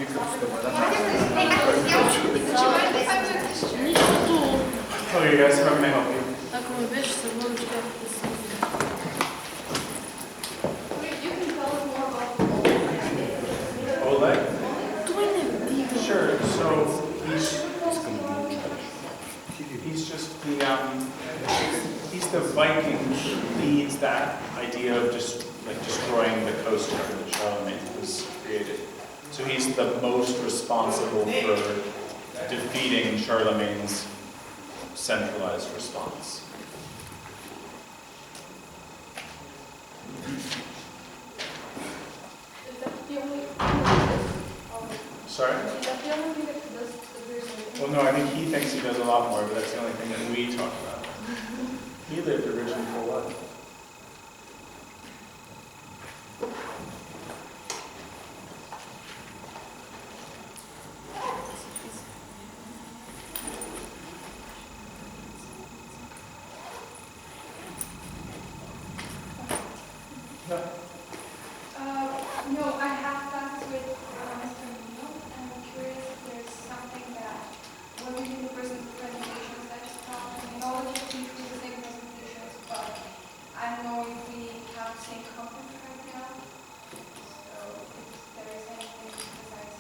Okay, guys, how can I help you? Oleg? Sure, so he's just he's the Viking who leads that idea of just like destroying the coast that Charlemagne was created. So he's the most responsible for defeating Charlemagne's centralized response. Is that the only Sorry? Is that the only thing that does the Well, no, I think he thinks he does a lot more, but that's the only thing that we talk about. He lived a rich and full life. No, I have class with Mr. Neal, and I'm curious if there's something that when we do the presentations that you taught, I know that we do the same presentations, but I don't know if we have the same content right now. So if there is anything besides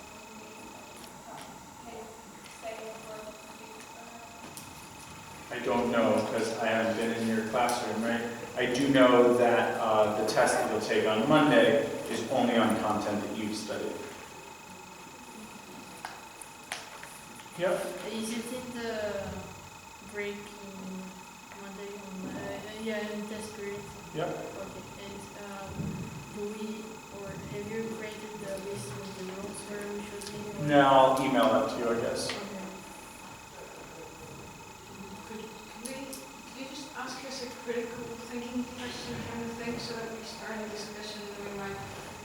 say for I don't know, because I haven't been in your classroom, right? I do know that the test that you'll take on Monday is only on content that you've studied. Yep. Is it in the break in Monday in test period? Yep. Okay. And do we, or have you created the list of the notes where we should be? No, I'll email that to you, I guess. Okay. Could you just ask us a critical thinking question kind of thing so that we start a discussion and we might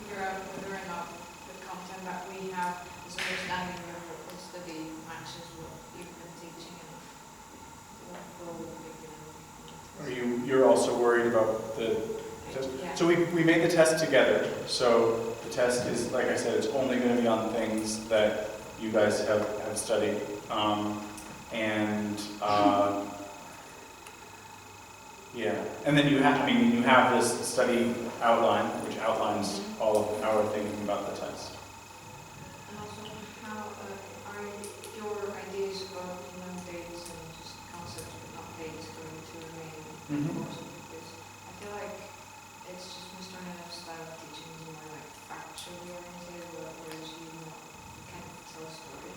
figure out whether or not the content that we have is understanding of what the study matches what you've been teaching and what role we've been You're also worried about the test? Yeah. So we made the test together. So the test is, like I said, it's only going to be on things that you guys have studied. Yeah, and then you have, you have this study outline, which outlines all of our thinking about the test. And also, how are your ideas about dates and just concepts but not dates going to remain important? Because I feel like it's just Mr. Nenev's style of teaching is more like factually oriented, whereas you kind of tell a story.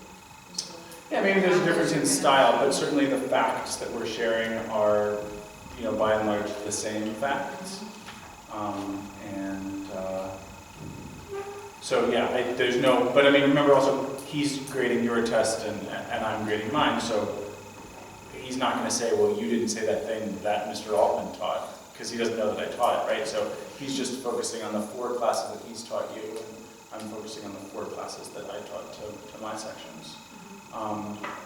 So, Yeah, maybe there's a difference in style, but certainly the facts that we're sharing are, by and large, the same facts. So yeah, there's no, but remember also, he's grading your test and I'm grading mine, so he's not going to say, well, you didn't say that thing that Mr. Altman taught, because he doesn't know that I taught it, right? So he's just focusing on the 4 classes that he's taught you, and I'm focusing on the 4 classes that I taught to my sections.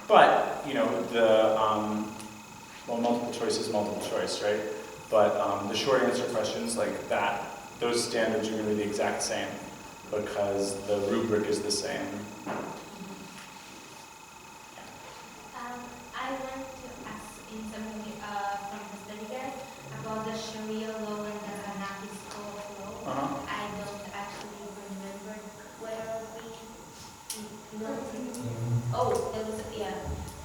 But, multiple choice is multiple choice, right? But the short answer questions like that, those standards are going to be the exact same because the rubric is the same. I want to ask in something from the study guide about the Sharia law and the Hanafi school of law. I don't actually remember where we noted. Oh, there was, yeah.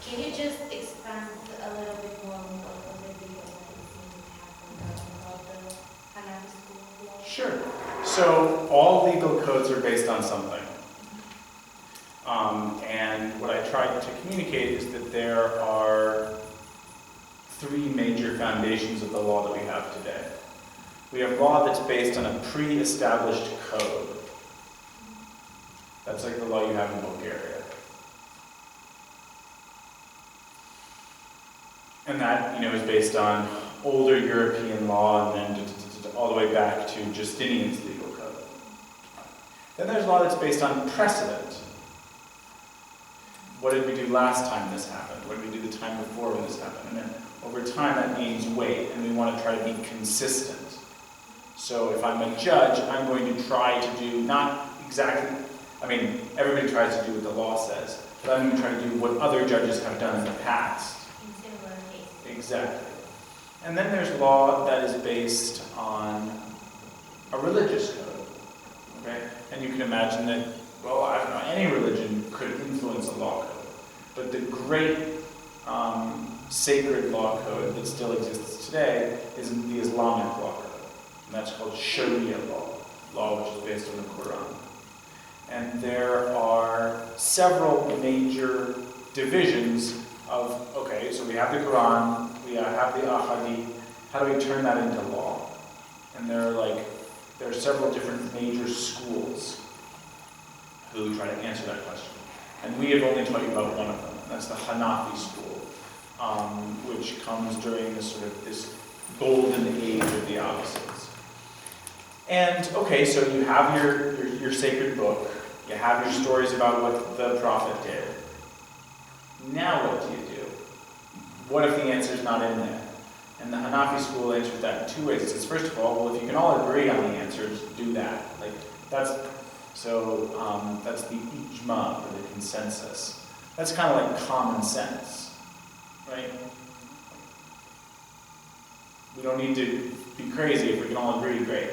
Can you just expand a little bit more on what was it because I didn't have about the Hanafi school of law? Sure. So all legal codes are based on something. And what I tried to communicate is that there are 3 major foundations of the law that we have today. We have law that's based on a pre-established code. That's like the law you have in Bulgaria. And that, is based on older European law and then all the way back to Justinian's legal code. Then there's law that's based on precedent. What did we do last time this happened? What did we do the time before when this happened? And then over time that means weight, and we want to try to be consistent. So if I'm a judge, I'm going to try to do not exactly, I mean, everybody tries to do what the law says, but I'm going to try to do what other judges have done in the past. In similar cases. Exactly. And then there's law that is based on a religious code, okay? And you can imagine that, well, I don't know, any religion could influence a law code. But the great sacred law code that still exists today is the Islamic law code. And that's called Sharia law which is based on the Quran. And there are several major divisions of, okay, so we have the Quran, we have the Ahadith, how do we turn that into law? And there are several different major schools who try to answer that question. And we have only taught you about one of them. That's the Hanafi school, which comes during this golden age of the opposites. And okay, so you have your sacred book, you have your stories about what the prophet did. Now what do you do? What if the answer is not in there? And the Hanafi school answers that in two ways. It says, first of all, well, if you can all agree on the answers, do that. That's the ijma, or the consensus. That's kind of like common sense, right? We don't need to be crazy if we can all agree, great.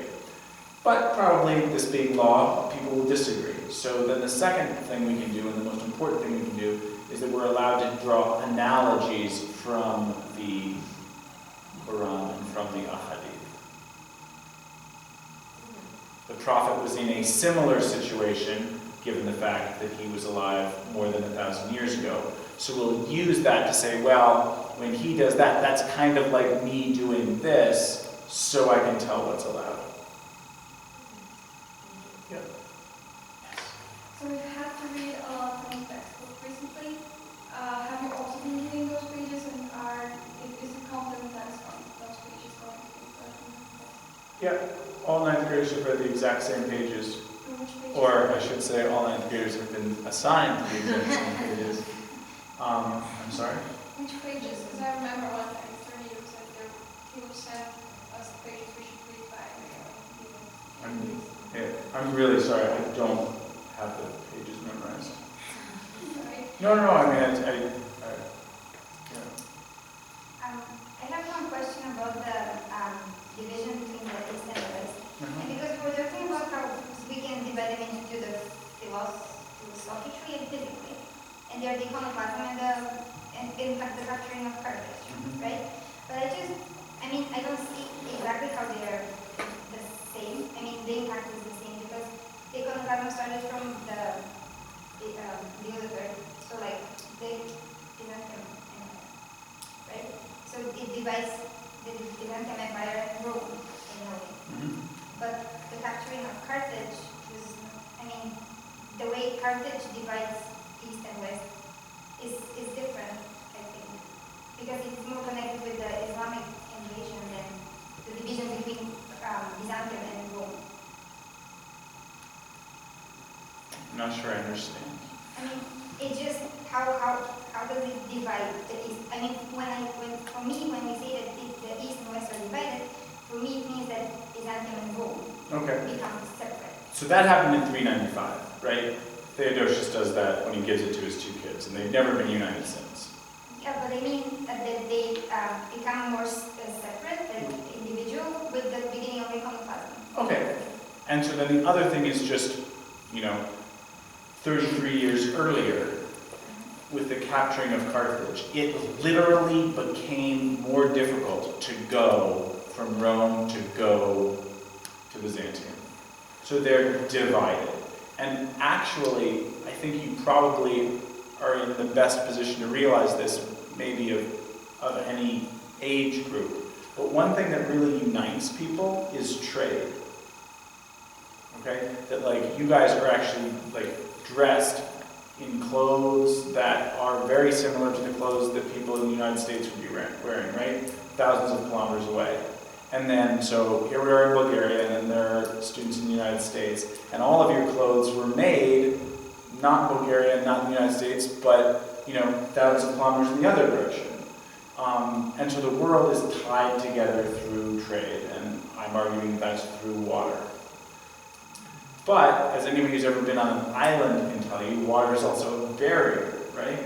But probably, this being law, people will disagree. So then the second thing we can do, and the most important thing we can do, is that we're allowed to draw analogies from the Quran and from the Ahadith. The prophet was in a similar situation, given the fact that he was alive more than 1,000 years ago. So we'll use that to say, well, when he does that, that's kind of like me doing this, so I can tell what's allowed. Yeah. So we've had to read a lot from the textbook recently. Have you also been reading those pages, and is it confident that those pages going to be Yeah, all ninth graders have read the exact same pages. which pages? Or I should say, all ninth graders have been assigned the exact same pages. I'm sorry? Which pages? Because I remember one time Mr. Needham said he would send us the pages we should read by. I'm really sorry, I don't have the pages memorized. Sorry. No, I mean, yeah. I have one question about the division between the East and the West. And because we're talking about how we can divide them into the philosophically and physically, and they're the iconoclasm and in fact the capturing of Carthage, right? But I don't see exactly how they are the same. I mean, the impact is the same because the iconoclasm started from the other third, so like they Byzantium Empire, right? So it divides the Byzantium Empire and Rome in a way. But the capturing of Carthage was, the way Carthage divides East and West is different, I think, because it's more connected with the Islamic invasion than the division between Byzantium and Rome. I'm not sure I understand. It's just how does it divide the East? When we say that the East and West are divided, for me it means that Byzantium and Rome become separate. So that happened in 395, right? Theodosius does that when he gives it to his two kids, and they've never been united since. Yeah, but I mean that they become more separate than individual with the beginning of iconoclasm. Okay. And so then the other thing is just, 33 years earlier, with the capturing of Carthage, it literally became more difficult to go from Rome to go to Byzantium. So they're divided. And actually, I think you probably are in the best position to realize this, maybe of any age group. But one thing that really unites people is trade. Okay? That you guys are actually dressed in clothes that are very similar to the clothes that people in the United States would be wearing, right? Thousands of kilometers away. And then, so here we are in Bulgaria, and then there are students in the United States, and all of your clothes were made, not in Bulgaria, not in the United States, but, thousands of kilometers in the other direction. And so the world is tied together through trade, and I'm arguing that's through water. But, as anybody who's ever been on an island can tell you, water is also a barrier, right?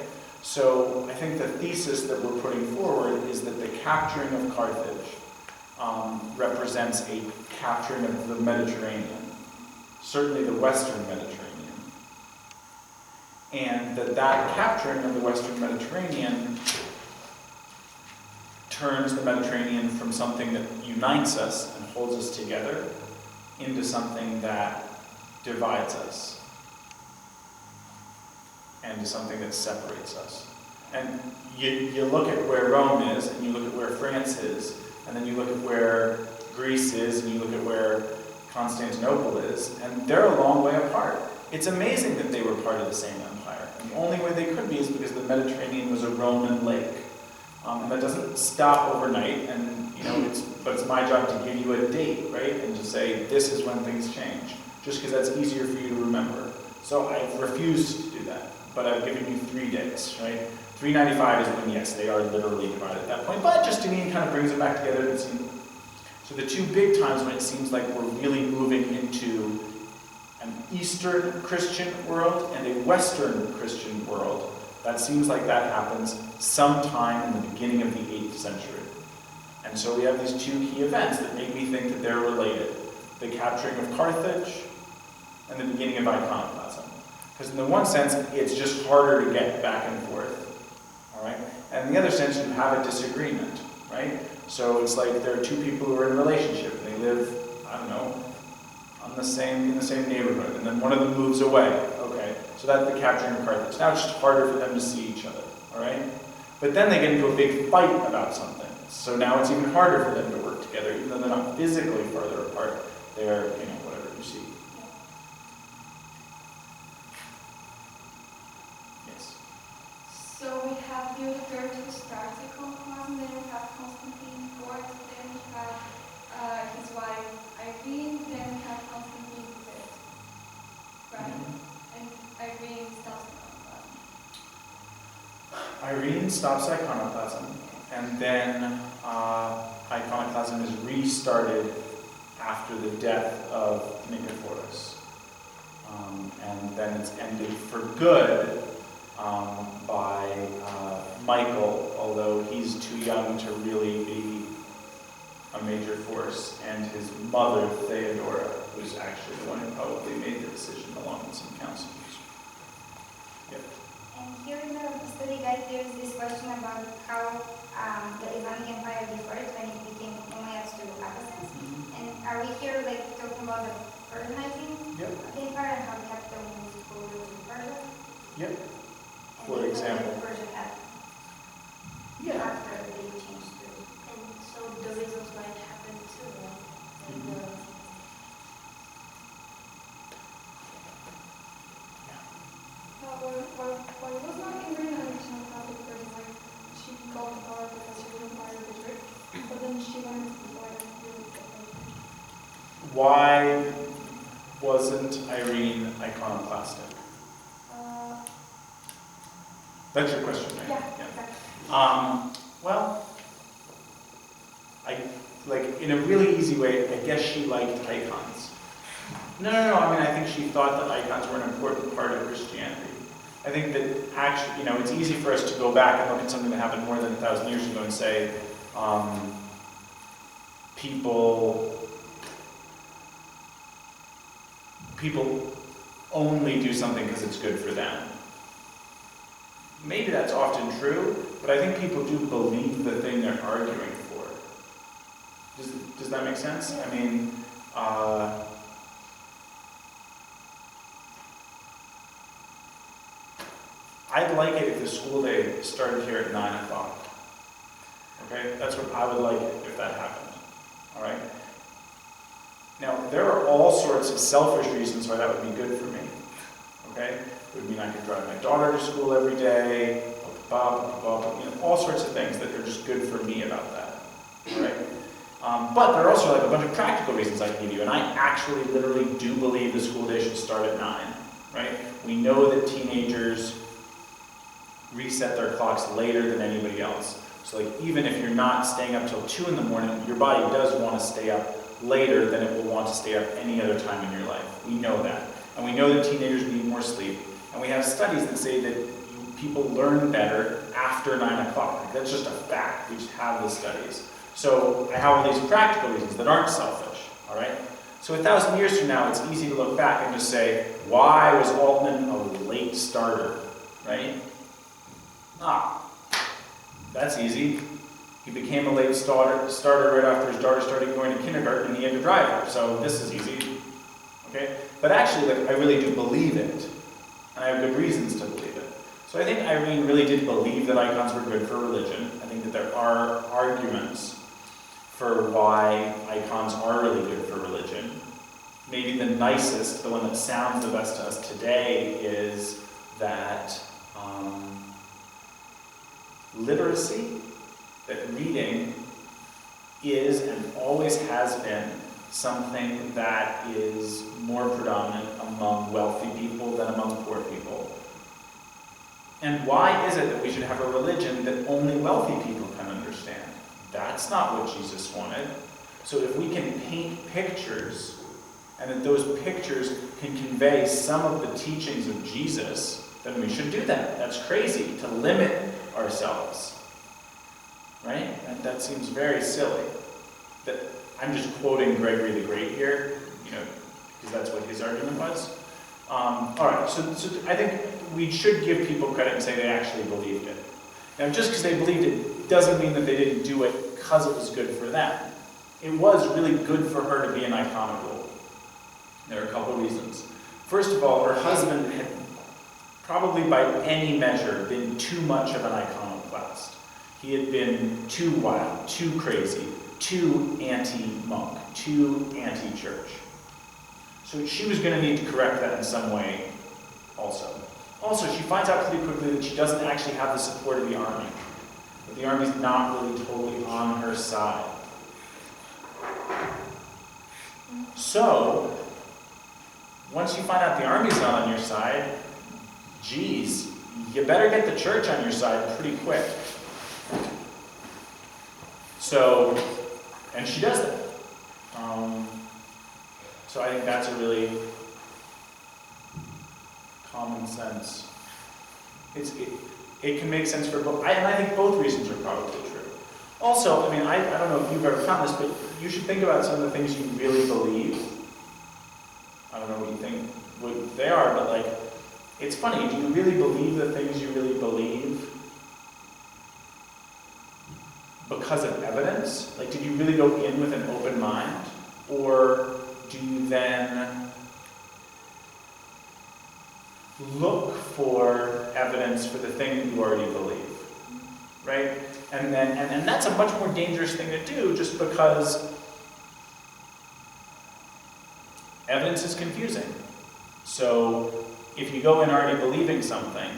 So I think the thesis that we're putting forward is that the capturing of Carthage represents a capturing of the Mediterranean, certainly the Western Mediterranean. And that capturing of the Western Mediterranean turns the Mediterranean from something that unites us and holds us together into something that divides us and to something that separates us. And you look at where Rome is, and you look at where France is, and then you look at where Greece is, and you look at where Constantinople is, and they're a long way apart. It's amazing that they were part of the same empire. And the only way they could be is because the Mediterranean was a Roman lake. And that doesn't stop overnight, and but it's my job to give you a date, right? And to say, this is when things change, just because that's easier for you to remember. So I've refused to do that, but I've given you 3 dates, right? 395 is when, yes, they are literally divided at that point, but Justinian kind of brings it back together. So the 2 big times when it seems like we're really moving into an Eastern Christian world and a Western Christian world, that seems like that happens sometime in the beginning of the 8th century. And so we have these 2 key events that make me think that they're related. The capturing of Carthage and the beginning of iconoclasm. Because in the one sense, it's just harder to get back and forth. All right? And in the other sense, you have a disagreement, right? So it's like there are 2 people who are in a relationship, and they live, I don't know, in the same neighborhood, and then one of them moves away. Okay, so that's the capturing of Carthage. Now it's just harder for them to see each other, all right? But then they get into a big fight about something. So now it's even harder for them to work together, even though they're not physically farther apart. They're, whatever you see. Yes. So we have Theodore who starts iconoclasm, then we have Constantine IV, then we have his wife Irene, then we have Constantine V, right? And Irene stops iconoclasm. Irene stops iconoclasm, and then iconoclasm is restarted after the death of Nicephorus. And then it's ended for good by Michael, although he's too young to really be a major force, and his mother, Theodora, who's actually the one who probably made the decision along with some counselors. Yep. And here in the study guide, there's this question about how the Islamic Empire differed when it became Umayyads to Abbasids. And are we here talking about the Persianizing Yep. of the empire and how the capital moved over to Persia? Yep. And For then example. the Persian Yeah. after they changed to. And so the reasons why it happened too, right? And Why was not Irene an original Catholic person? She got the power because she was part of the church, but then she went to the Lord and really got the Why wasn't Irene iconoclastic? That's your question, right? Yeah, exactly. Well, in a really easy way, I guess she liked icons. No. I mean, I think she thought that icons were an important part of Christianity. I think that actually, it's easy for us to go back and look at something that happened more than 1,000 years ago and say, people only do something because it's good for them. Maybe that's often true, but I think people do believe the thing they're arguing for. Does that make sense? I mean, I'd like it if the school day started here at 9 o'clock. Okay? That's what I would like it if that happened. All right? Now, there are all sorts of selfish reasons why that would be good for me. Okay? It would mean I could drive my daughter to school every day, all sorts of things that are just good for me about that. All right? But there are also a bunch of practical reasons I can give you, and I actually literally do believe the school day should start at 9. Right? We know that teenagers reset their clocks later than anybody else. So even if you're not staying up till 2 in the morning, your body does want to stay up later than it will want to stay up any other time in your life. We know that. And we know that teenagers need more sleep. And we have studies that say that people learn better after 9 o'clock. Like, that's just a fact. We just have the studies. So I have all these practical reasons that aren't selfish, all right? So 1,000 years from now, it's easy to look back and just say, why was Altman a late starter, right? That's easy. He became a late starter right after his daughter started going to kindergarten and he had to drive her. So this is easy, okay? But actually, like, I really do believe it. And I have good reasons to believe it. So I think Irene really did believe that icons were good for religion. I think that there are arguments for why icons are really good for religion. Maybe the nicest, the one that sounds the best to us today, is that literacy, that reading is and always has been something that is more predominant among wealthy people than among poor people. And why is it that we should have a religion that only wealthy people can understand? That's not what Jesus wanted. So if we can paint pictures, and that those pictures can convey some of the teachings of Jesus, then we should do that. That's crazy, to limit ourselves. Right? And that seems very silly. That I'm just quoting Gregory the Great here, because that's what his argument was. All right, so I think we should give people credit and say they actually believed it. Now, just because they believed it doesn't mean that they didn't do it because it was good for them. It was really good for her to be an iconoclast. There are a couple reasons. First of all, her husband had probably by any measure been too much of an iconoclast. He had been too wild, too crazy, too anti-monk, too anti-church. So she was going to need to correct that in some way also. Also, she finds out pretty quickly that she doesn't actually have the support of the army. That the army's not really totally on her side. So, once you find out the army's not on your side, geez, you better get the church on your side pretty quick. So, and she does that. So I think that's a really common sense. It can make sense for both, and I think both reasons are probably true. Also, I mean, I don't know if you've ever found this, but you should think about some of the things you really believe. I don't know what you think what they are, but like, it's funny, do you really believe the things you really believe because of evidence? Like, did you really go in with an open mind? Or do you then look for evidence for the thing that you already believe? Right? And that's a much more dangerous thing to do, just because evidence is confusing. So if you go in already believing something,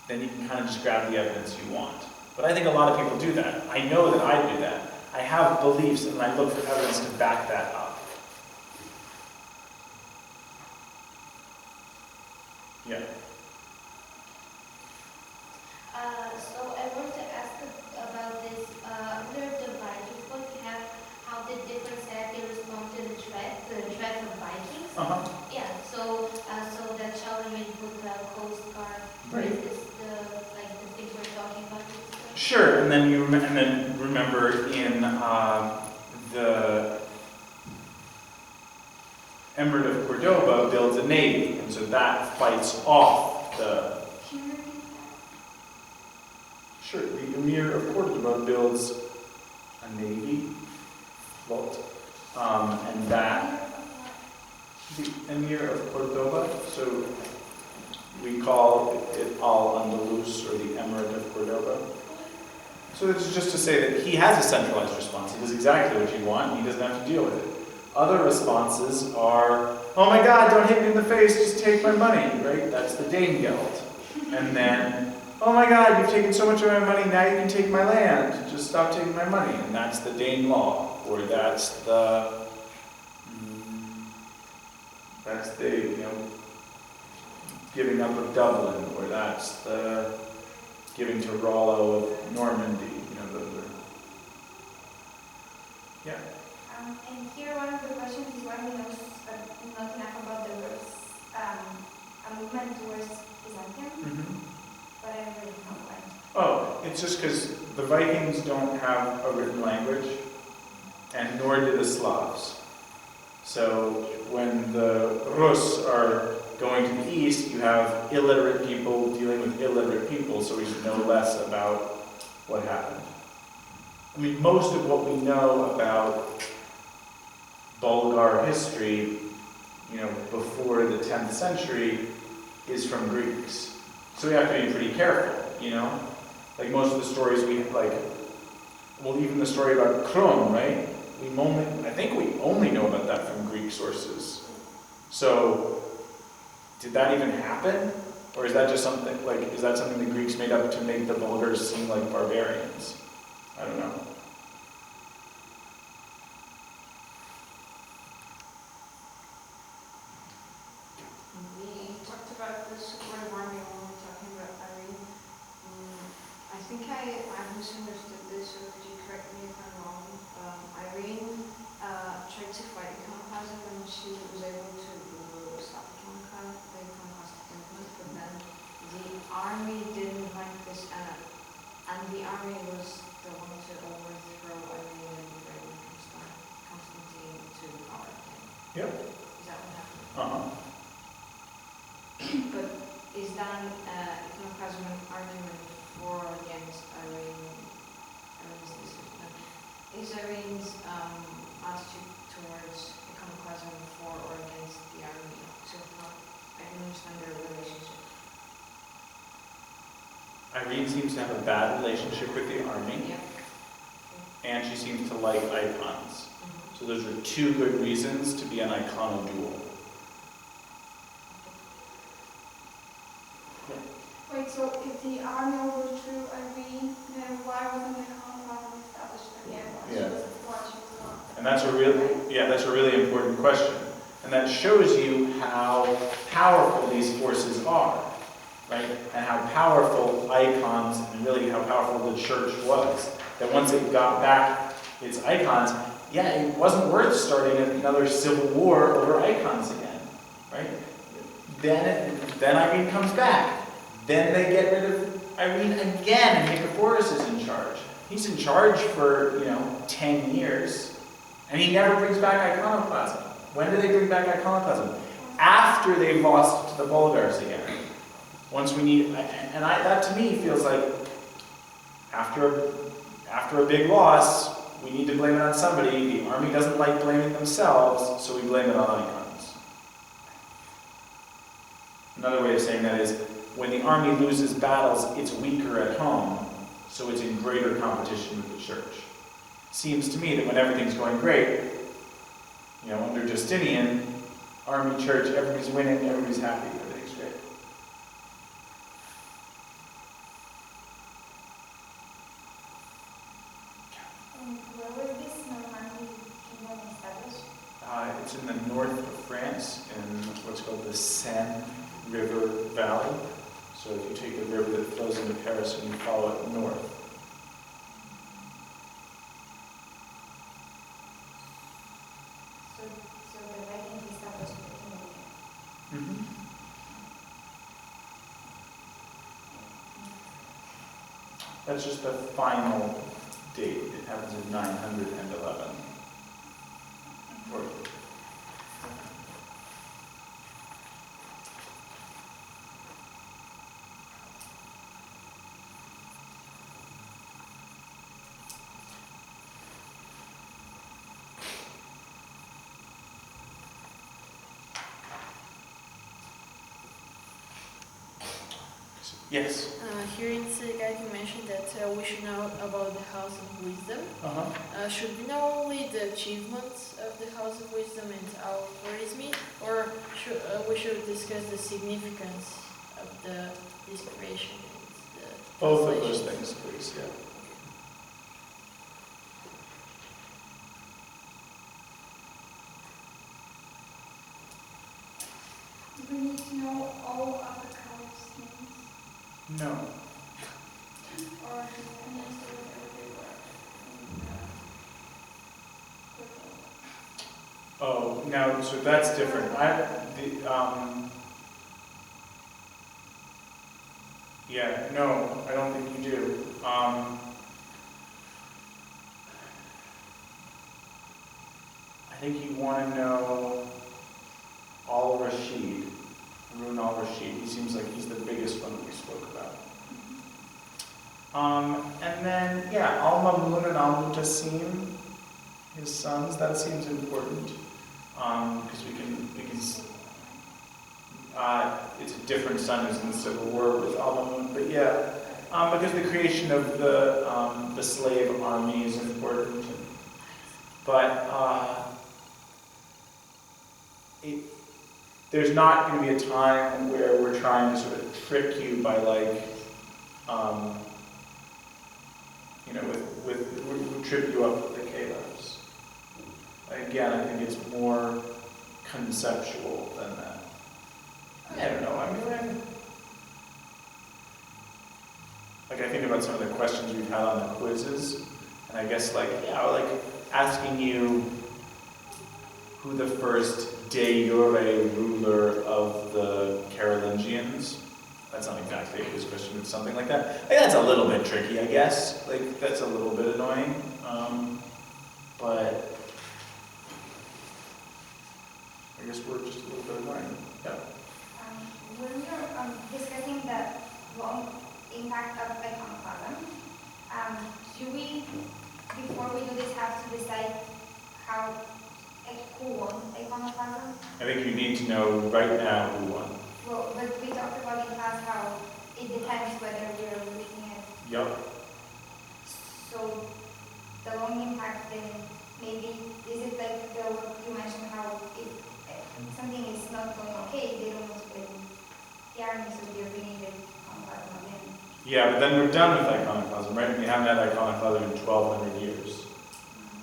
then you can kind of just grab the evidence you want. But I think a lot of people do that. I know that I do that. I have beliefs and I look for evidence to back that up. Yeah. So I want to ask about this. Under the Vikings book, you have how the different side they respond to the threat of Vikings. Uh-huh. Yeah. So that Charlemagne put the Coast Guard. Right. Is this the things we're talking about? Sure, and then remember in the Emirate of Cordoba builds a navy, and so that fights off the. Sure, the Emir of Cordoba builds a navy float, and that the Emir of Cordoba. So we call it Al-Andalus, or the Emirate of Cordoba. So this is just to say that he has a centralized response. He does exactly what you want, and he doesn't have to deal with it. Other responses are, oh my God, don't hit me in the face, just take my money, right? That's the Danegeld. And then, oh my God, you've taken so much of my money, now you can take my land. Just stop taking my money. And that's the Danelaw, or that's the, giving up of Dublin, or that's the giving to Rollo of Normandy. Yeah. And here one of the questions is why we know not enough about the words, a movement towards Byzantium, but I don't really know why. Oh, it's just because the Vikings don't have a written language, and nor do the Slavs. So when the Rus are going to the east, you have illiterate people dealing with illiterate people, so we should know less about what happened. I mean, most of what we know about Bulgar history, before the 10th century, is from Greeks. So we have to be pretty careful, Like most of the stories even the story about Kron, right? I think we only know about that from Greek sources. So, did that even happen? Or is that just something, is that something the Greeks made up to make the Bulgars seem like barbarians? I don't know. We talked about the support of army when we were talking about Irene. I think I misunderstood this, so could you correct me if I'm wrong? Irene tried to fight iconoclasm and she was able to stop the iconoclastic movement, but then the army didn't like this, and the army was the one to overthrow Irene and bring Constantine to power again. Yep. Is that what happened? Uh-huh. But is that iconoclasm an argument for or against Irene's decision? Is Irene's attitude towards iconoclasm for or against the army? So I can understand their relationship. Irene seems to have a bad relationship with the army, Yeah. and she seems to like icons. So those are two good reasons to be an iconodual. Wait, so if the army overthrew Irene, then why wasn't the iconoclasm established again? Yeah. Why she was not? And that's a really important question. And that shows you how powerful these forces are, right? And how powerful icons, and really how powerful the church was. That once it got back its icons, it wasn't worth starting another civil war over icons again, right? Then Irene comes back. Then they get rid of Irene again, and Nicephorus is in charge. He's in charge for, 10 years, and he never brings back iconoclasm. When do they bring back iconoclasm? After they've lost to the Bulgars again. Once we need, that to me feels like after a big loss, we need to blame it on somebody. The army doesn't like blaming themselves, so we blame it on icons. Another way of saying that is, when the army loses battles, it's weaker at home, so it's in greater competition with the church. Seems to me that when everything's going great, under Justinian, army, church, everybody's winning, everybody's happy, everything's great. Where was this Normandy kingdom established? It's in the north of France, in what's called the Seine River Valley. So if you take the river that flows into Paris and you follow it north. So the Vikings established the kingdom here. That's just the final date. It happens in 911. Or, yes. Here in Sirikak you mentioned that we should know about the House of Wisdom. Should we know only the achievements of the House of Wisdom and our aphorism, or we should discuss the significance of this creation and the Both of those translations? things, please, yeah. Do we need to know all of the colors names? No. Or just any sort of everyday word? Oh, no, so that's different. Yeah, no, I don't think you do. I think you want to know al-Rashid, Harun al-Rashid. He seems like he's the biggest one that we spoke about. And then, yeah, al-Mamun and al-Mutasim, his sons, that seems important. Because it's a different son who's in the Civil War with al-Mamun, but yeah, because the creation of the slave army is important. But there's not going to be a time where we're trying to sort of trick you by like, we trip you up with the caliphs. Again, I think it's more conceptual than that. I don't know, I think about some of the questions we've had on the quizzes, and I guess like asking you who the first de jure ruler of the Carolingians. That's not exactly a quiz question, but something like that. That's a little bit tricky, I guess. Like, that's a little bit annoying. But I guess we're just a little bit annoying. Yeah. When you're discussing the long impact of iconoclasm, should we, before we do this, have to decide who won iconoclasm? I think you need to know right now who won. Well, but we talked about in class how it depends whether we're looking at. Yep. So the long impact then maybe, is it like what you mentioned how if something is not going okay, they don't split the army, so they're bringing the iconoclasm again. Yeah, but then we're done with iconoclasm, right? We haven't had iconoclasm in 1,200 years.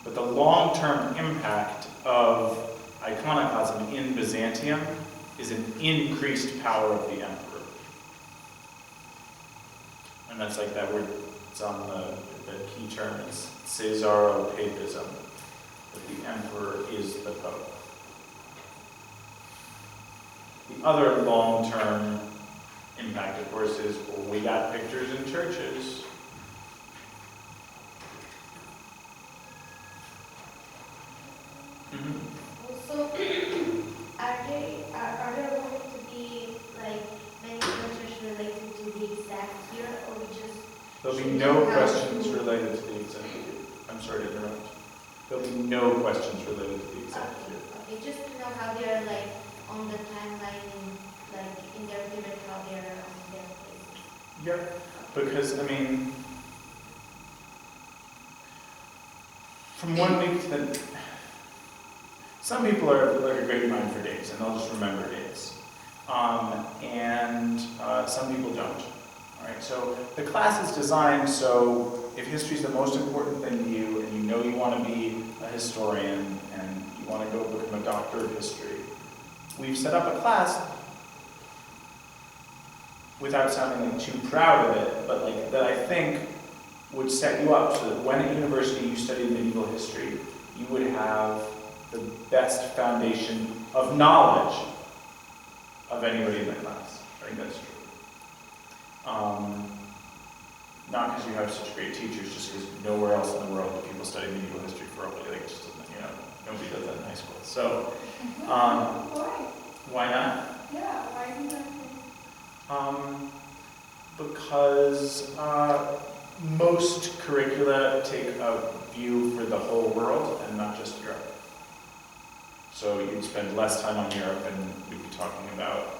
But the long-term impact of iconoclasm in Byzantium is an increased power of the emperor. And that's like that word, it's on the key term, is Caesaropapism, that the emperor is the pope. The other long-term impact, of course, is we got pictures in churches. Also, are there going to be like many questions related to the exact year, or we just? There'll be no questions related to the exact year. I'm sorry to interrupt. There'll be no questions related to the exact year. Okay, just to know how they're like on the timeline, like in their period, how they're on their places. Yep. Because from 1 week to the some people are like a great mind for dates, and they'll just remember dates. And some people don't. All right, so the class is designed so if history is the most important thing to you, and you know you want to be a historian, and you want to go become a doctor of history, we've set up a class without sounding like too proud of it, but like that I think would set you up so that when at university you studied medieval history, you would have the best foundation of knowledge of anybody in the class. I think that's true. Not because you have such great teachers, just because nowhere else in the world do people study medieval history for a living. Like, just nobody does that in high school. So, why not? Yeah, why isn't that? Because most curricula take a view for the whole world and not just Europe. So you'd spend less time on Europe, and we'd be talking about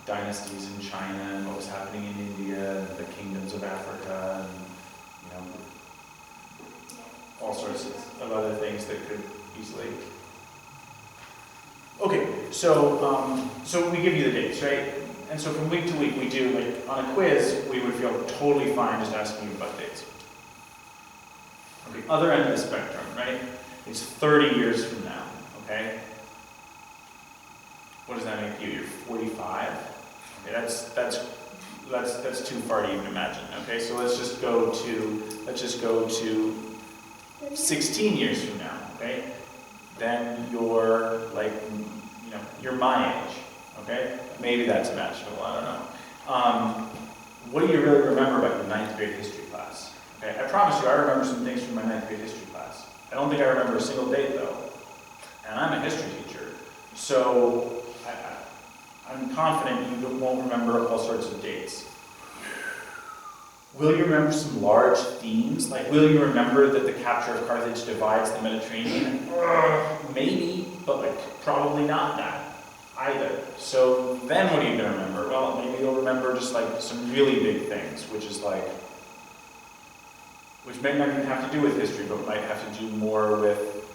dynasties in China and what was happening in India and the kingdoms of Africa and all sorts of other things that could easily. Okay, so we give you the dates, right? And so from week to week we do, like on a quiz, we would feel totally fine just asking you about dates. Okay, other end of the spectrum, right? It's 30 years from now, okay? What does that make you? You're 45? Okay, that's too far to even imagine. Okay, so let's just go to 16 years from now, okay? then you're like, you're my age, okay? Maybe that's imaginable, I don't know. What do you really remember about your 9th grade history class? Okay, I promise you I remember some things from my 9th grade history class. I don't think I remember a single date though, and I'm a history teacher, so I'm confident you won't remember all sorts of dates. Will you remember some large themes? Like, will you remember that the capture of Carthage divides the Mediterranean? Maybe, but like, probably not that either. So then what are you going to remember? Well, maybe you'll remember just like some really big things, which may not even have to do with history, but might have to do more with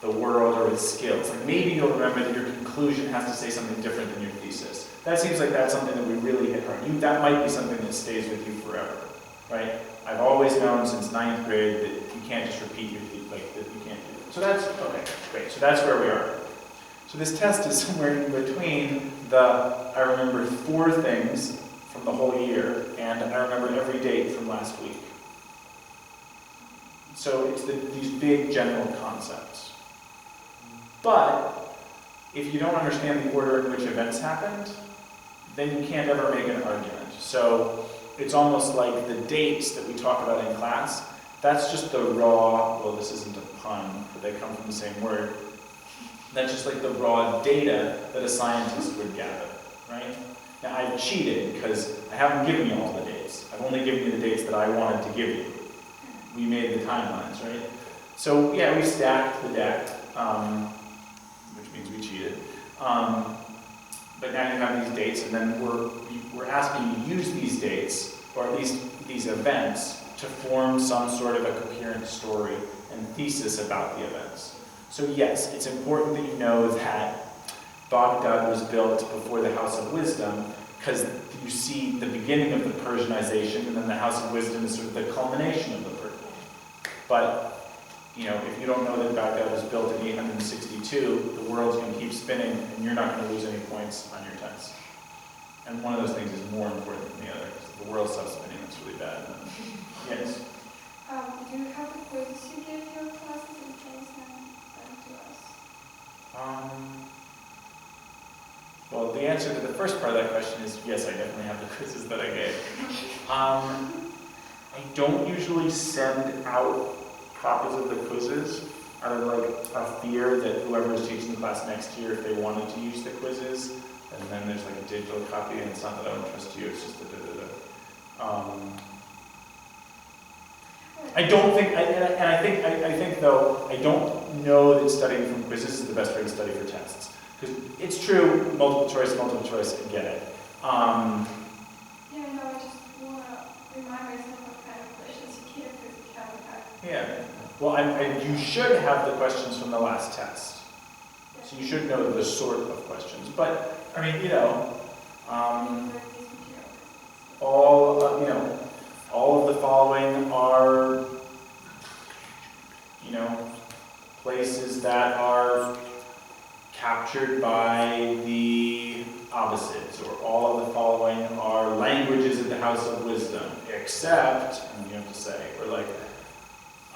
the world or with skills. Like maybe you'll remember that your conclusion has to say something different than your thesis. That seems like that's something that we really hit hard. That might be something that stays with you forever. Right? I've always known since 9th grade that you can't just repeat your that you can't do it. So that's, okay, great. So that's where we are. So this test is somewhere in between I remember 4 things from the whole year, and I remember every date from last week. So it's these big general concepts. But if you don't understand the order in which events happened, then you can't ever make an argument. So it's almost like the dates that we talk about in class, that's just the raw, well, this isn't a pun, but they come from the same word. That's just like the raw data that a scientist would gather, right? Now, I've cheated because I haven't given you all the dates. I've only given you the dates that I wanted to give you. We made the timelines, right? So, yeah, we stacked the deck, which means we cheated. But now you have these dates, and then we're asking you to use these dates, or at least these events, to form some sort of a coherent story and thesis about the events. So yes, it's important that you know that Baghdad was built before the House of Wisdom, because you see the beginning of the Persianization, and then the House of Wisdom is sort of the culmination of the Persian. But if you don't know that Baghdad was built in 862, the world's going to keep spinning, and you're not going to lose any points on your test. And one of those things is more important than the other. If the world stops spinning, that's really bad. Yes? Do you have the quizzes you gave your classes and can send them to us? Well, the answer to the first part of that question is yes, I definitely have the quizzes that I gave. I don't usually send out copies of the quizzes out of like a fear that whoever is teaching the class next year, if they wanted to use the quizzes, and then there's like a digital copy, and it's not that I don't trust you, it's just I don't think, I think though, I don't know that studying from quizzes is the best way to study for tests. Because it's true, multiple choice, I get it. Yeah, no, I just want to remind myself what kind of questions you give because you haven't had. Yeah. Well, you should have the questions from the last test. So you should know the sort of questions. But, I mean, all of the following are, places that are captured by the Abbasids, or all of the following are languages of the House of Wisdom, except, and you have to say, or like,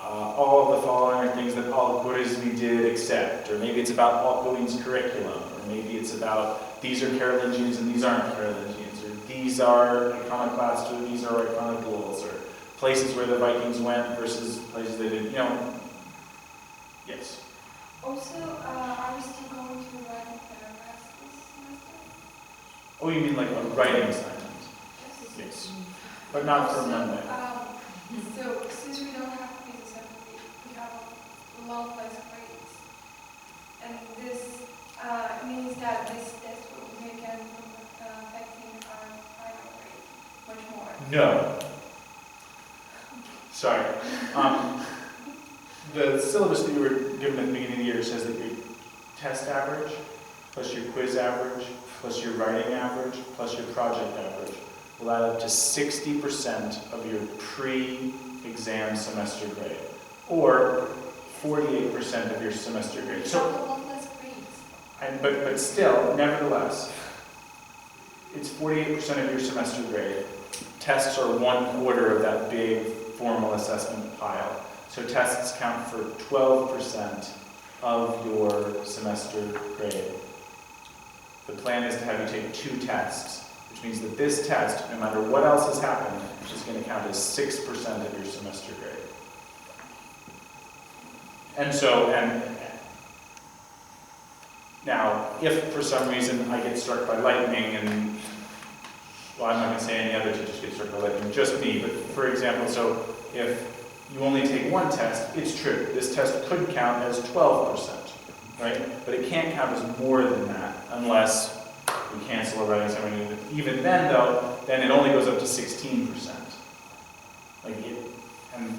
all of the following are things that Al-Khwarizmi did except, or maybe it's about Al-Khwarizmi's curriculum, or maybe it's about these are Carolingians and these aren't Carolingians, or these are iconoclasts or these are iconoduals, or places where the Vikings went versus places they didn't, Yes? Also, are we still going to write paragraphs this semester? Oh, you mean like a writing assignment? Yes. But not for Monday. So, since we don't have quizzes every week, we have a lot less grades. And this means that this test will make an affecting our final grade much more. No. Sorry. The syllabus that you were given at the beginning of the year says that your test average, plus your quiz average, plus your writing average, plus your project average will add up to 60% of your pre-exam semester grade, or 48% of your semester grade. So, a lot less grades. But still, nevertheless, it's 48% of your semester grade. Tests are 1/4 of that big formal assessment pile. So tests count for 12% of your semester grade, the plan is to have you take 2 tests, which means that this test, no matter what else has happened, is going to count as 6% of your semester grade. And so, now, if for some reason I get struck by lightning and, well, I'm not going to say any other teachers get struck by lightning, just me, but for example, so if you only take 1 test, it's true. This test could count as 12%, right? But it can't count as more than that unless we cancel a writing ceremony. Even then, though, then it only goes up to 16%. And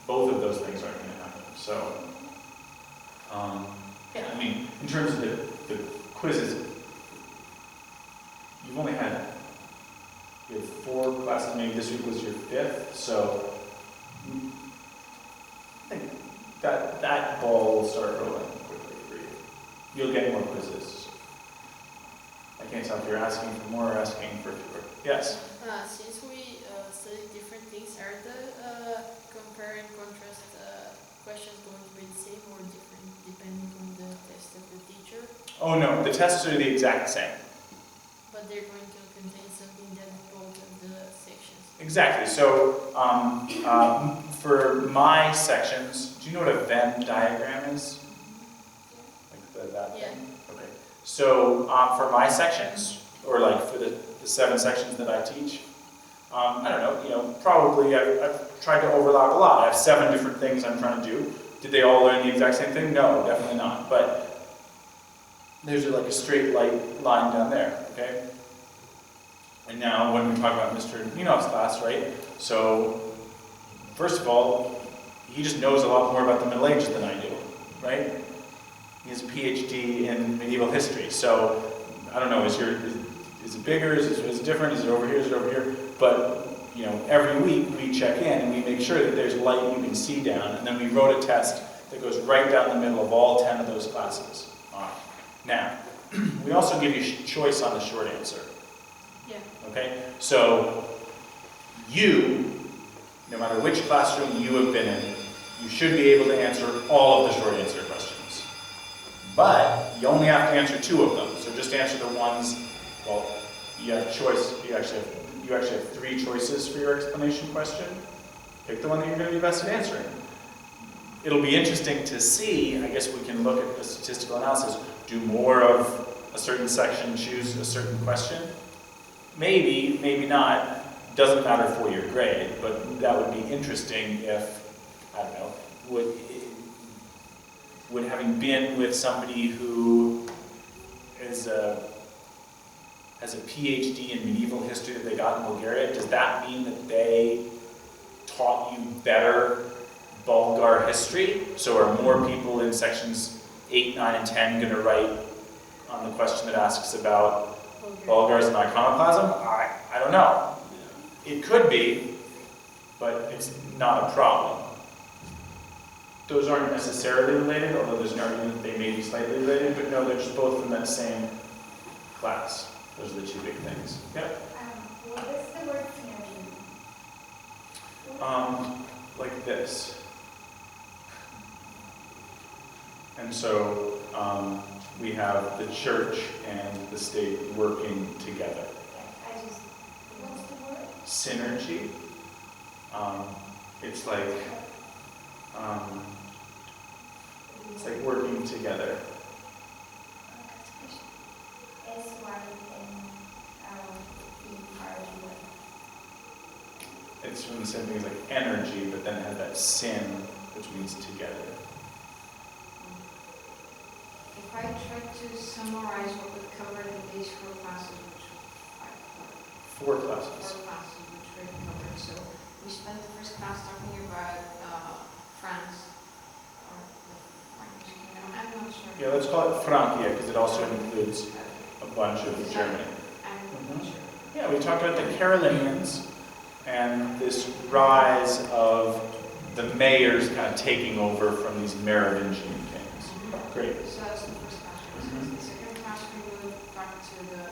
both of those things aren't going to happen. So, yeah, I mean, in terms of the quizzes, you've only had, you have 4 classes, maybe this week was your 5th, so I think that ball will start rolling quickly for you. You'll get more quizzes. I can't tell if you're asking for more or asking for fewer. Yes? Since we study different things, are the compare and contrast questions going to be the same or different depending on the test of the teacher? Oh no, the tests are the exact same. But they're going to contain something that both of the sections. Exactly. So for my sections, do you know what a Venn diagram is? Like that Yeah. thing? Okay. So for my sections, or like for the 7 sections that I teach, I don't know, probably I've tried to overlap a lot. I have 7 different things I'm trying to do. Did they all learn the exact same thing? No, definitely not. But there's like a straight line down there, okay? And now when we talk about Mr. Ninov's class, right? So first of all, he just knows a lot more about the Middle Ages than I do, right? He has a PhD in medieval history. So I don't know, is it bigger? Is it different? Is it over here? Is it over here? But every week we check in and we make sure that there's light you can see down, and then we wrote a test that goes right down the middle of all 10 of those classes. All right. Now, we also give you choice on the short answer. Yeah. Okay? So you, no matter which classroom you have been in, you should be able to answer all of the short answer questions. But you only have to answer 2 of them. So just answer the ones, well, you have choice, you actually have 3 choices for your explanation question. Pick the one that you're going to be best at answering. It'll be interesting to see, I guess we can look at the statistical analysis, do more of a certain section, choose a certain question. Maybe, maybe not, doesn't matter for your grade, but that would be interesting if, I don't know, would having been with somebody who has a PhD in medieval history that they got in Bulgaria, does that mean that they taught you better Bulgar history? So are more people in sections 8, 9, and 10 going to write on the question that asks about Bulgars and iconoclasm? I don't know. It could be, but it's not a problem. Those aren't necessarily related, although there's an argument that they may be slightly related, but no, they're just both from that same class. Those are the 2 big things. Yep. What is the word synergy? Like this. And so we have the church and the state working together. What's the word? Synergy. It's like working together. It's from the same thing as like energy, but then it has that sin, which means together. If I try to summarize what we've covered in these 4 classes, which I 4 classes. 4 classes which we've covered. So we spent the first class talking about France, or the French kingdom. I'm not sure. Yeah, let's call it Francia, because it also includes a bunch of Germany. I'm not sure. Yeah, we talked about the Carolingians and this rise of the mayors kind of taking over from these Merovingian kings. Great. So that's the first class. The second class we moved back to the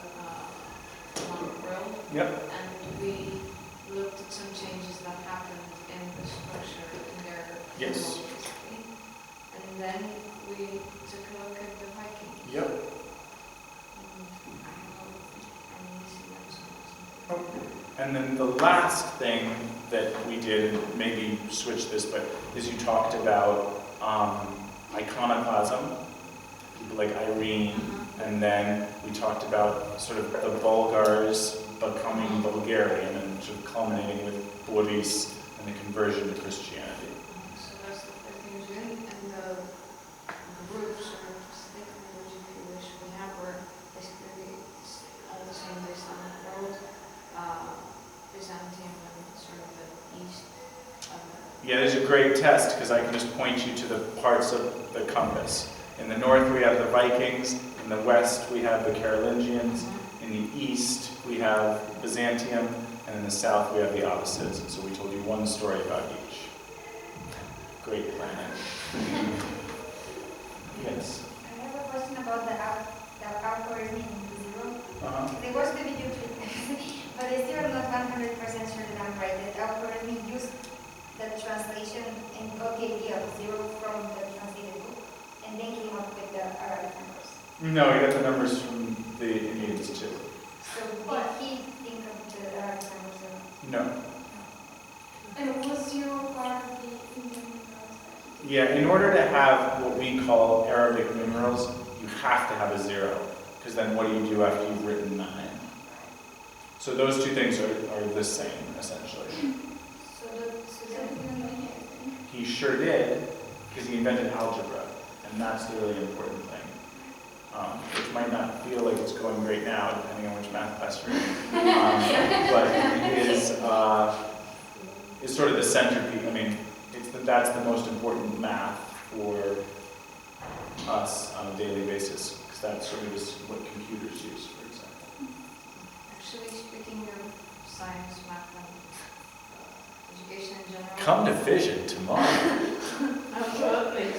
world. Yep. And we looked at some changes that happened in the structure in their Yes. history. And then we took a look at the Viking. Yep. And then the last thing that we did, and maybe switch this, but is you talked about iconoclasm, people like Irene, and then we talked about sort of the Bulgars becoming Bulgarian and sort of culminating with Boris and the conversion to Christianity. So that's the first thing we did, and the groups, or state groups, if you wish, we have were basically all the same the Islamic world, Byzantium, and sort of the east. Yeah, there's a great test because I can just point you to the parts of the compass. In the north we have the Vikings, in the west we have the Carolingians, in the east we have Byzantium, and in the south we have the Abbasids. And so we told you one story about each. Great planning. Yes? I have a question about the algorithm in zero. There was the video clip, but I still am not 100% sure that I'm right. That algorithm used the translation and got the idea of zero from the translated book, and then came up with the Arabic numbers. No, you got the numbers from the Indians too. So did he think of the Arabic numbers? No. And was zero part of the Indian numerals? Yeah, in order to have what we call Arabic numerals, you have to have a zero, because then what do you do after you've written 9? So those two things are the same, essentially. So that He sure did, because he invented algebra, and that's the really important thing. Which might not feel like it's going great now, depending on which math class you're in. But it is sort of the centerpiece. I mean, that's the most important math for us on a daily basis, because that sort of is what computers use, for example. Actually, speaking of science, math, and education in general. Come to Fission tomorrow. Absolutely.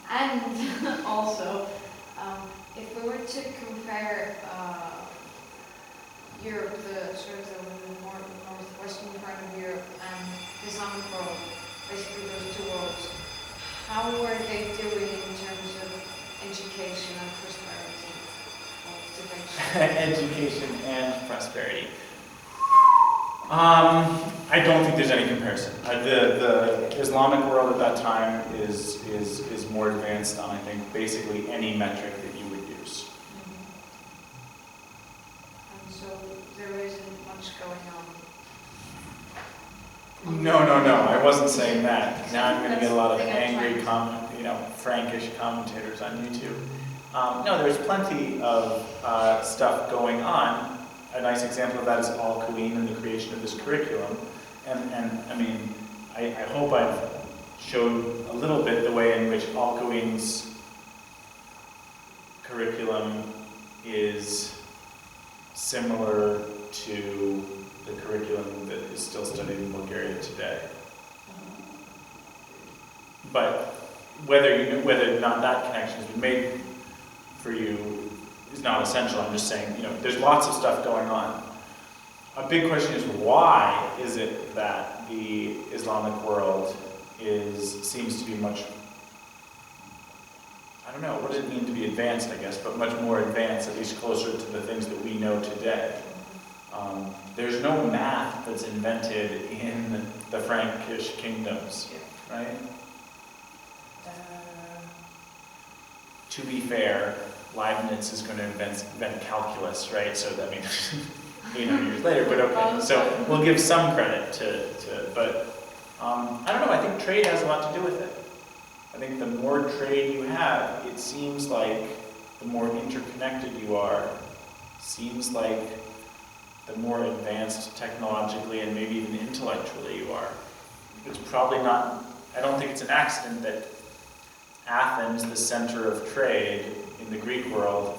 And also, if we were to compare Europe, the sort of the more northwestern part of Europe, and the Islamic world, basically those two worlds, how were they doing in terms of education and prosperity? Education and prosperity. I don't think there's any comparison. The Islamic world at that time is more advanced on, I think, basically any metric that you would use. And so there isn't much going on. No, I wasn't saying that. Now I'm going to get a lot of angry Frankish commentators on YouTube. No, there's plenty of stuff going on. A nice example of that is Al-Queen and the creation of this curriculum. And I mean, I hope I've showed a little bit the way in which Al-Queen's curriculum is similar to the curriculum that is still studied in Bulgaria today. But whether or not that connection has been made for you is not essential. I'm just saying, there's lots of stuff going on. A big question is, why is it that the Islamic world seems to be much, I don't know, what does it mean to be advanced, I guess, but much more advanced, at least closer to the things that we know today. There's no math that's invented in the Frankish kingdoms, right? To be fair, Leibniz is going to invent calculus, right? So, I mean, 800 years later, but okay. So we'll give some credit but I don't know, I think trade has a lot to do with it. I think the more trade you have, it seems like the more interconnected you are, seems like the more advanced technologically and maybe even intellectually you are. It's probably not, I don't think it's an accident that Athens, the center of trade in the Greek world,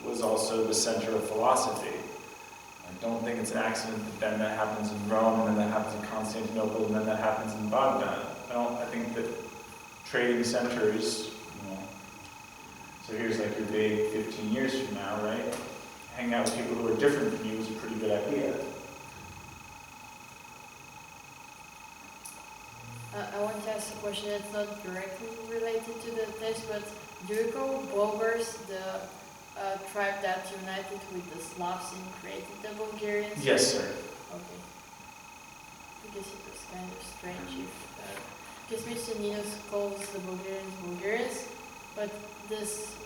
was also the center of philosophy. I don't think it's an accident that then that happens in Rome, and then that happens in Constantinople, and then that happens in Baghdad. I think that trading centers, so here's like your big 15 years from now, right? Hang out with people who are different from you is a pretty good idea. I want to ask a question that's not directly related to the test, but do you call Bulgars the tribe that united with the Slavs and created the Bulgarians? Yes, sir. Okay. Because it was kind of strange if, because Mr. Ninos calls the Bulgarians Bulgarians, but this,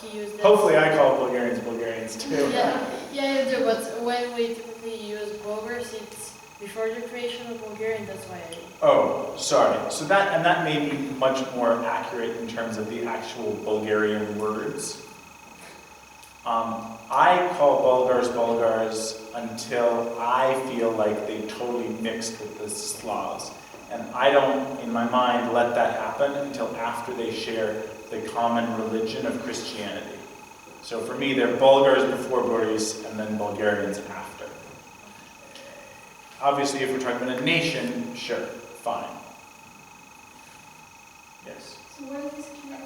he used that. Hopefully I call Bulgarians Bulgarians too. Yeah, you do, but when we typically use Bulgars, it's before the creation of Bulgarian, that's why I... Oh, sorry. So that may be much more accurate in terms of the actual Bulgarian words. I call Bulgars until I feel like they totally mixed with the Slavs. And I don't, in my mind, let that happen until after they share the common religion of Christianity. So for me, they're Bulgars before Boris and then Bulgarians after. Obviously, if we're talking about a nation, sure, fine. Yes. So where does this came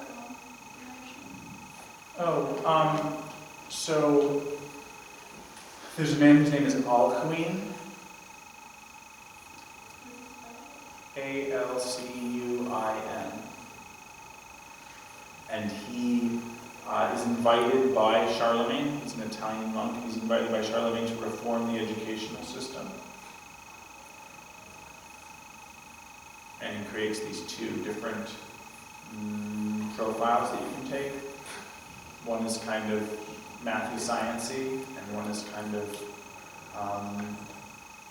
from? So there's a man whose name is Alcuin, Alcuin, and he is invited by Charlemagne. He's an Italian monk. He's invited by Charlemagne to reform the educational system. And he creates these two different profiles that you can take. One is kind of mathy sciencey, and one is kind of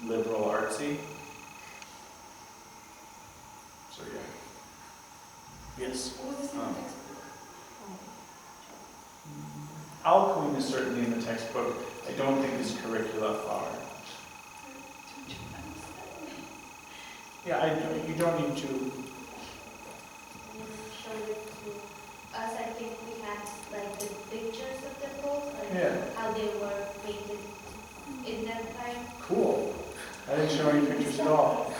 liberal artsy. So yeah. Yes. What was this in the textbook? Alcuin is certainly in the textbook. I don't think his curricula are. Yeah, you don't need to. Show it to us. I think we had like the pictures of the poles, like Yeah. how they were painted in that time. Cool. I didn't show any pictures at all.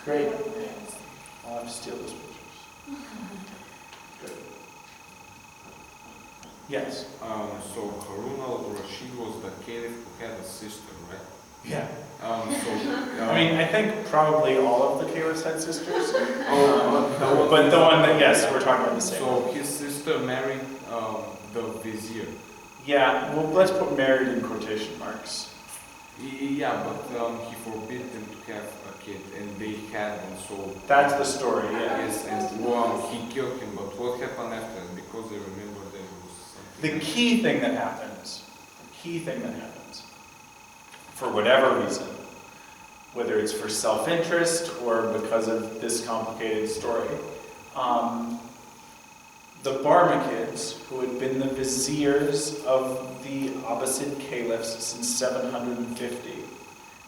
Great. I'll have to steal those pictures. Good. Yes. So Harun al-Rashid was the caliph who had a sister, right? Yeah. I I mean, I think probably all of the caliphs had sisters. Oh, But the one that, yes, we're talking about the same one. so his sister married the vizier. Yeah, well, let's put married in quotation marks. Yeah, but he forbid them to have a kid, and they had one. So That's the story, yeah. yes, and he killed him. But what happened after? Because I remember there was something. The key thing that happens, for whatever reason, whether it's for self-interest or because of this complicated story, the Barmakids, who had been the viziers of the Abbasid caliphs since 750,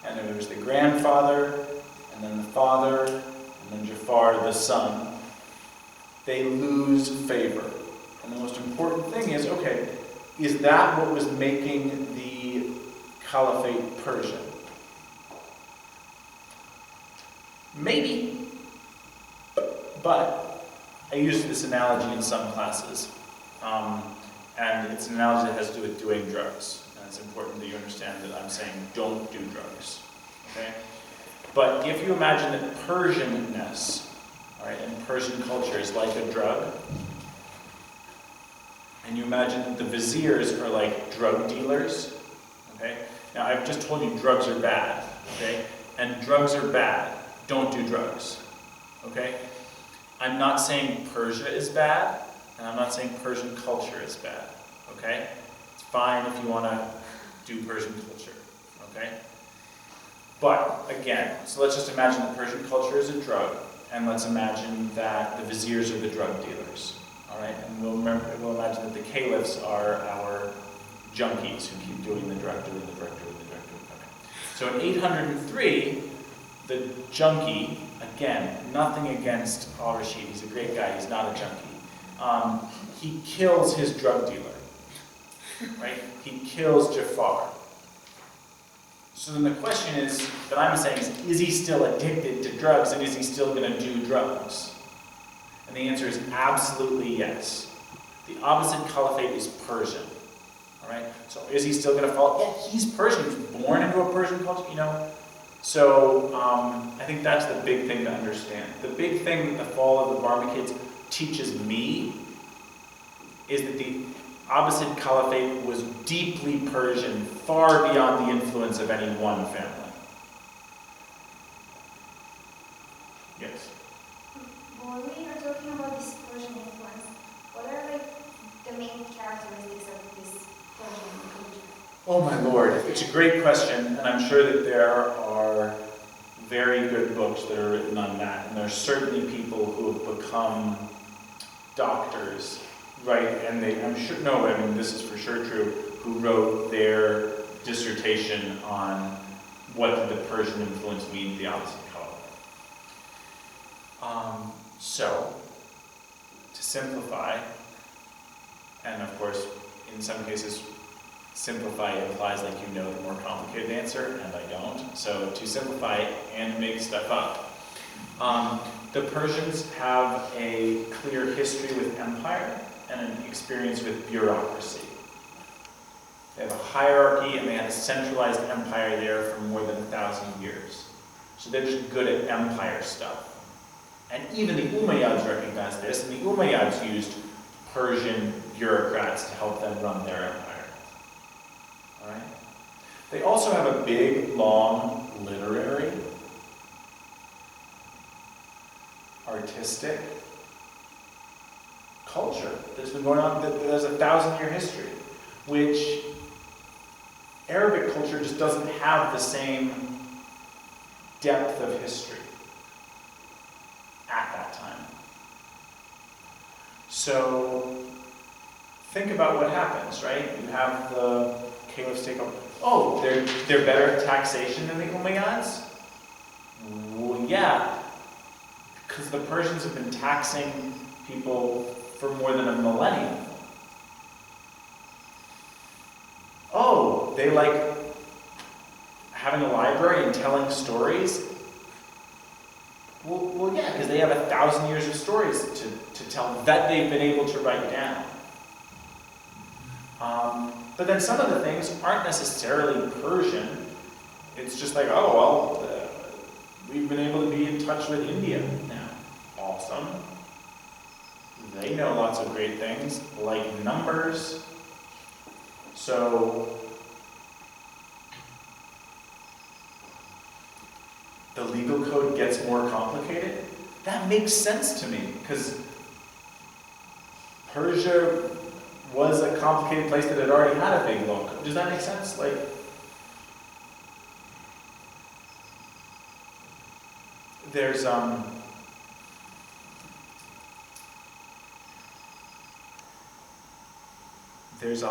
and it was the grandfather, and then the father, and then Jafar, the son, they lose favor. And the most important thing is, okay, is that what was making the caliphate Persian? Maybe, but I use this analogy in some classes, and it's an analogy that has to do with doing drugs. And it's important that you understand that I'm saying don't do drugs, okay? But if you imagine that Persianness, all right, and Persian culture is like a drug, and you imagine that the viziers are like drug dealers, okay? Now I've just told you drugs are bad, okay? And drugs are bad. Don't do drugs, okay? I'm not saying Persia is bad, and I'm not saying Persian culture is bad, okay? It's fine if you want to do Persian culture, okay? But, again, so let's just imagine that Persian culture is a drug, and let's imagine that the viziers are the drug dealers, all right? And we'll imagine that the caliphs are our junkies who keep doing the drug, doing the drug, doing the drug, doing the drug. So in 803, the junkie, again, nothing against al-Rashid, he's a great guy, he's not a junkie. He kills his drug dealer, right? He kills Jafar. So then the question is, that I'm saying is he still addicted to drugs and is he still going to do drugs? And the answer is absolutely yes. The Abbasid Caliphate is Persian, all right? So is he still going to follow? Yeah, he's Persian, he was born into a Persian culture, you know. So I think that's the big thing to understand. The big thing that the fall of the Barmakids teaches me is that the Abbasid Caliphate was deeply Persian, far beyond the influence of any one family. Yes? When we are talking about this Persian influence, what are like the main characteristics of this Persian culture? Oh my lord, it's a great question, and I'm sure that there are very good books that are written on that, and there are certainly people who have become doctors, right? And I'm sure, no, I mean, this is for sure true, who wrote their dissertation on what did the Persian influence mean to the Abbasid Caliphate. So, to simplify, and of course, in some cases, simplify implies like you know the more complicated answer, and I don't. So to simplify and make stuff up, the Persians have a clear history with empire and an experience with bureaucracy. They have a hierarchy and they had a centralized empire there for more than 1,000 years. So they're just good at empire stuff. And even the Umayyads recognize this, and the Umayyads used Persian bureaucrats to help them run their empire. All right? They also have a big, long, literary, artistic culture that's been going on, there's a 1,000-year history, which Arabic culture just doesn't have the same depth of history at that time. So think about what happens, right? You have the caliphs take over. Oh, they're better at taxation than the Umayyads? Well, yeah, because the Persians have been taxing people for more than a millennium. Oh, they like having a library and telling stories? Well, yeah, because they have 1,000 years of stories to tell that they've been able to write down. But then some of the things aren't necessarily Persian. It's just like, oh, well, we've been able to be in touch with India now. Awesome. They know lots of great things, like numbers. So the legal code gets more complicated. That makes sense to me, because Persia was a complicated place that had already had a big law code. Does that make sense? Like, there's a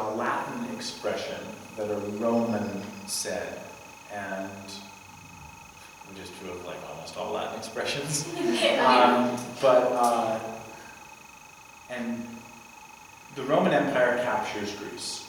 Latin expression that a Roman said, and which is true of like almost all Latin expressions. And the Roman Empire captures Greece.